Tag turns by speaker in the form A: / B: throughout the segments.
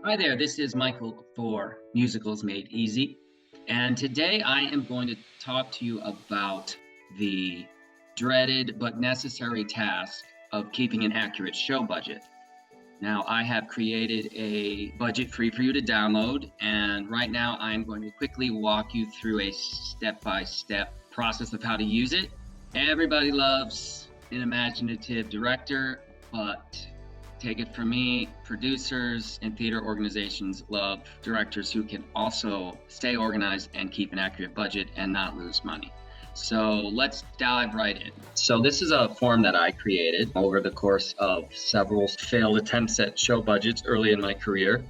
A: Hi there, this is Michael for Musicals Made Easy. And today I am going to talk to you about the dreaded but necessary task of keeping an accurate show budget. Now, I have created a budget free for you to download, and right now I'm going to quickly walk you through a step-by-step process of how to use it. Everybody loves an imaginative director, but take it from me, producers and theater organizations love directors who can also stay organized and keep an accurate budget and not lose money. So let's dive right in. So this is a form that I created over the course of several failed attempts at show budgets early in my career.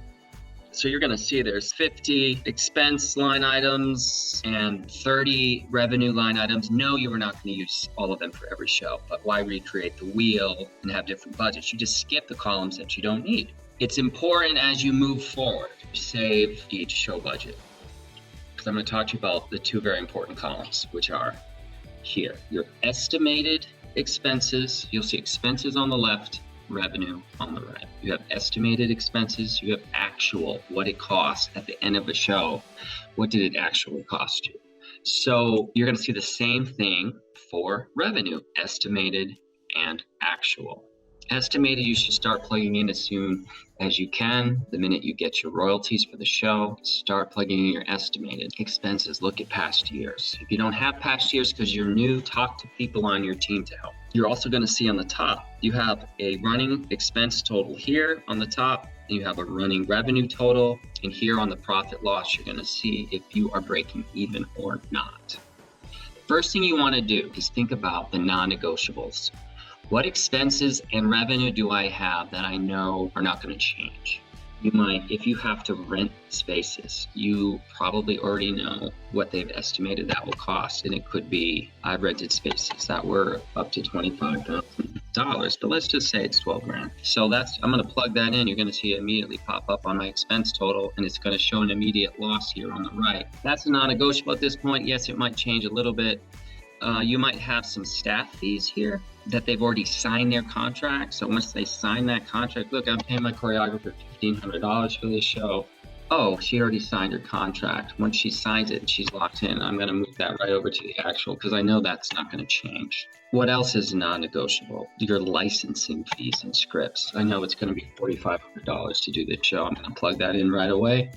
A: So you're going to see there's 50 expense line items and 30 revenue line items. No, you are not going to use all of them for every show, but why recreate the wheel and have different budgets? You just skip the columns that you don't need. It's important as you move forward to save each show budget, because I'm going to talk to you about the two very important columns, which are here. Your estimated expenses. You'll see expenses on the left, revenue on the right. You have estimated expenses, you have actual, what it costs at the end of a show. What did it actually cost you? So you're going to see the same thing for revenue, estimated and actual. Estimated, you should start plugging in as soon as you can. The minute you get your royalties for the show, start plugging in your estimated expenses. Look at past years. If you don't have past years because you're new, talk to people on your team to help. You're also going to see on the top, you have a running expense total here on the top, and you have a running revenue total. And here on the profit loss, you're going to see if you are breaking even or not. First thing you want to do is think about the non-negotiables. What expenses and revenue do I have that I know are not going to change? You might, if you have to rent spaces, you probably already know what they've estimated that will cost. And it could be, I've rented spaces that were up to $25,000, but let's just say it's 12 grand. So I'm going to plug that in. You're going to see it immediately pop up on my expense total, and it's going to show an immediate loss here on the right. That's a non-negotiable at this point. Yes, it might change a little bit. You might have some staff fees here that they've already signed their contract. So once they sign that contract, look, I'm paying my choreographer $1,500 for this show. Oh, she already signed her contract. Once she signs it and she's locked in, I'm going to move that right over to the actual, because I know that's not going to change. What else is non-negotiable? Your licensing fees and scripts. I know it's going to be $4,500 to do this show. I'm going to plug that in right away.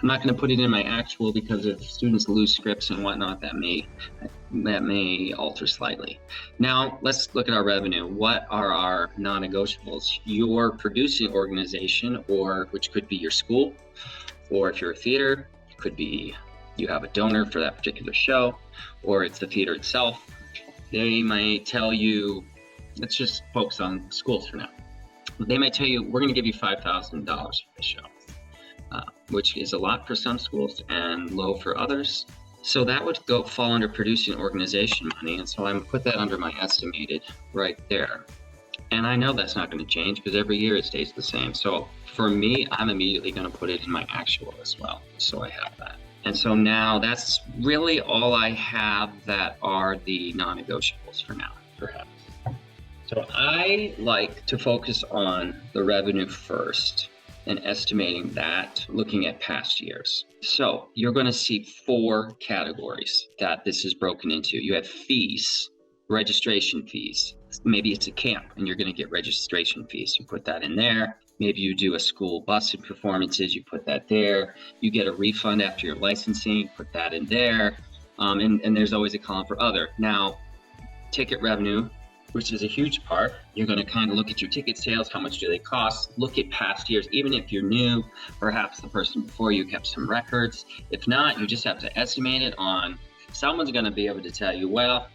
A: I'm not going to put it in my actual, because if students lose scripts and whatnot, that may alter slightly. Now let's look at our revenue. What are our non-negotiables? Your producing organization, or which could be your school, or if you're a theater, it could be you have a donor for that particular show, or it's the theater itself. They might tell you, let's just focus on schools for now. They might tell you, we're going to give you $5,000 for this show. Which is a lot for some schools and low for others. So that would fall under producing organization money. And so I'm going to put that under my estimated right there. And I know that's not going to change because every year it stays the same. So for me, I'm immediately going to put it in my actual as well. So I have that. And so now that's really all I have that are the non-negotiables for now, perhaps. So I like to focus on the revenue first and estimating that, looking at past years. So you're going to see 4 categories that this is broken into. You have fees, registration fees. Maybe it's a camp and you're going to get registration fees. You put that in there. Maybe you do a school bus and performances, you put that there. You get a refund after your licensing, put that in there. And there's always a column for other. Now, ticket revenue, which is a huge part. You're going to kind of look at your ticket sales. How much do they cost? Look at past years. Even if you're new, perhaps the person before you kept some records. If not, you just have to estimate it on. Someone's going to be able to tell you, well,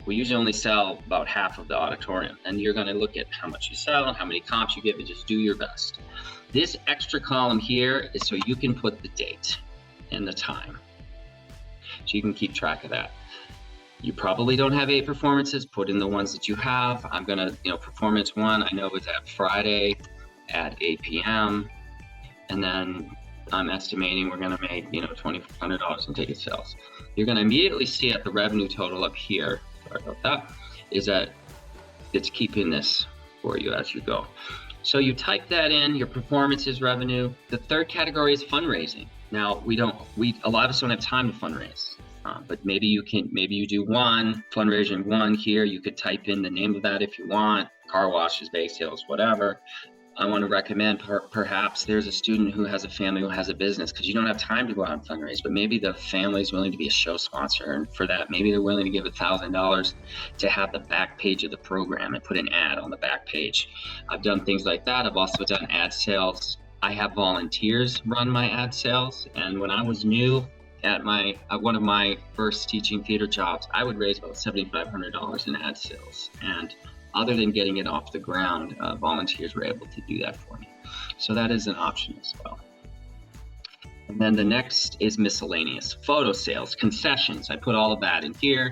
A: we usually only sell about half of the auditorium. And you're going to look at how much you sell and how many comps you give and just do your best. This extra column here is so you can put the date and the time. So you can keep track of that. You probably don't have 8 performances, put in the ones that you have. I'm gonna, performance 1, I know is at Friday at 8 p.m. And then I'm estimating we're gonna make, $2,400 in ticket sales. You're gonna immediately see at the revenue total up here, sorry about that, is that it's keeping this for you as you go. So you type that in, your performances revenue. The third category is fundraising. Now a lot of us don't have time to fundraise, but maybe you do one fundraising one here. You could type in the name of that if you want, car washes, bake sales, whatever. I want to recommend perhaps there's a student who has a family who has a business, because you don't have time to go out and fundraise, but maybe the family is willing to be a show sponsor. And for that, maybe they're willing to give $1,000 to have the back page of the program and put an ad on the back page. I've done things like that. I've also done ad sales. I have volunteers run my ad sales. And when I was new at one of my first teaching theater jobs, I would raise about $7,500 in ad sales. And other than getting it off the ground, volunteers were able to do that for me. So that is an option as well. And then the next is miscellaneous. Photo sales, concessions. I put all of that in here.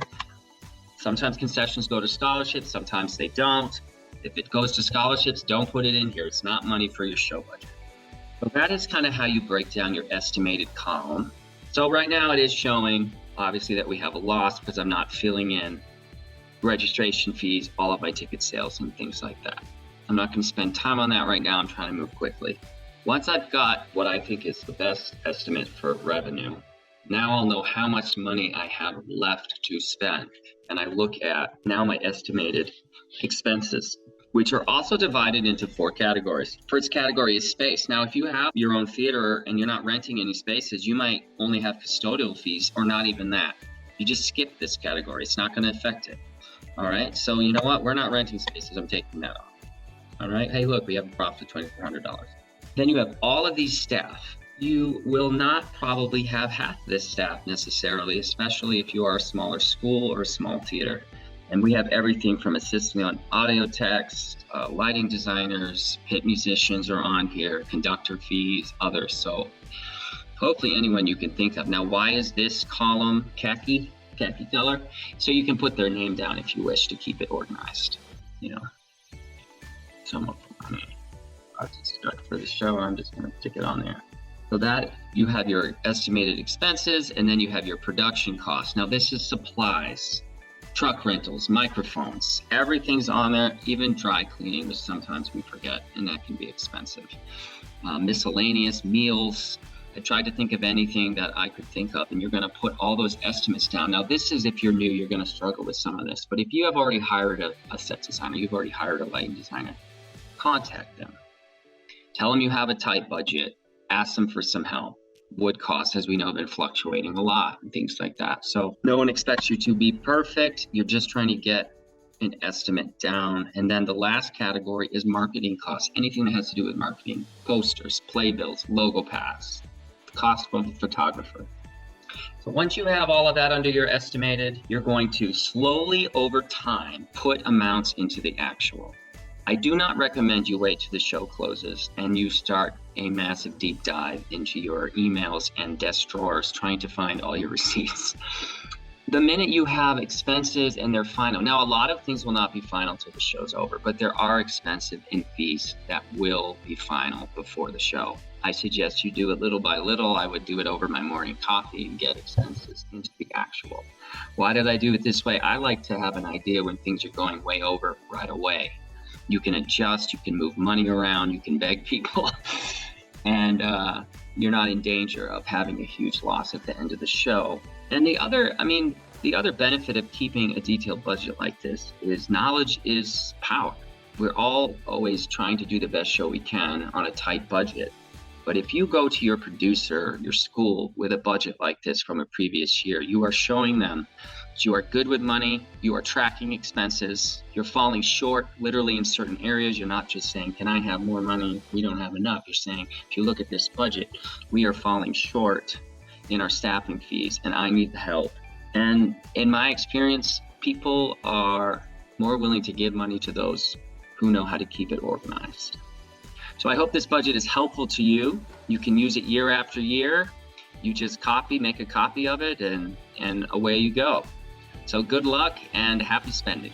A: Sometimes concessions go to scholarships, sometimes they don't. If it goes to scholarships, don't put it in here. It's not money for your show budget. So that is kind of how you break down your estimated column. So right now it is showing, obviously, that we have a loss because I'm not filling in registration fees, all of my ticket sales, and things like that. I'm not going to spend time on that right now. I'm trying to move quickly. Once I've got what I think is the best estimate for revenue, now I'll know how much money I have left to spend. And I look at now my estimated expenses, which are also divided into 4 categories. First category is space. Now, if you have your own theater and you're not renting any spaces, you might only have custodial fees or not even that. You just skip this category. It's not going to affect it. All right, so you know what? We're not renting spaces. I'm taking that off. All right, hey, look, we have a profit of $2,400. Then you have all of these staff. You will not probably have half this staff necessarily, especially if you are a smaller school or a small theater. And we have everything from assisting on audio text, lighting designers, pit musicians are on here, conductor fees, others. So hopefully anyone you can think of. Now, why is this column khaki color? So you can put their name down if you wish to keep it organized, you know. So I'm gonna put my start for the show. I'm just gonna stick it on there. So that you have your estimated expenses, and then you have your production costs. Now this is supplies, truck rentals, microphones, everything's on there, even dry cleaning, which sometimes we forget, and that can be expensive. Miscellaneous, meals. I tried to think of anything that I could think of, and you're going to put all those estimates down. Now, this is if you're new, you're going to struggle with some of this. But if you have already hired a set designer, you've already hired a lighting designer, contact them. Tell them you have a tight budget. Ask them for some help. Wood costs, as we know, have been fluctuating a lot and things like that. So no one expects you to be perfect. You're just trying to get an estimate down. And then the last category is marketing costs. Anything that has to do with marketing, posters, playbills, logo pads, cost of a photographer. So once you have all of that under your estimated, you're going to slowly over time put amounts into the actual. I do not recommend you wait till the show closes and you start a massive deep dive into your emails and desk drawers trying to find all your receipts. The minute you have expenses and they're final, now a lot of things will not be final till the show's over, but there are expenses and fees that will be final before the show. I suggest you do it little by little. I would do it over my morning coffee and get expenses into the actual. Why did I do it this way? I like to have an idea when things are going way over right away. You can adjust, you can move money around, you can beg people, and you're not in danger of having a huge loss at the end of the show. And the other benefit of keeping a detailed budget like this is knowledge is power. We're all always trying to do the best show we can on a tight budget. But if you go to your producer, your school, with a budget like this from a previous year, you are showing them that you are good with money, you are tracking expenses, you're falling short literally in certain areas. You're not just saying, can I have more money? We don't have enough. You're saying, if you look at this budget, we are falling short in our staffing fees and I need the help. And in my experience, people are more willing to give money to those who know how to keep it organized. So I hope this budget is helpful to you. You can use it year after year. You just make a copy of it, and away you go. So good luck and happy spending.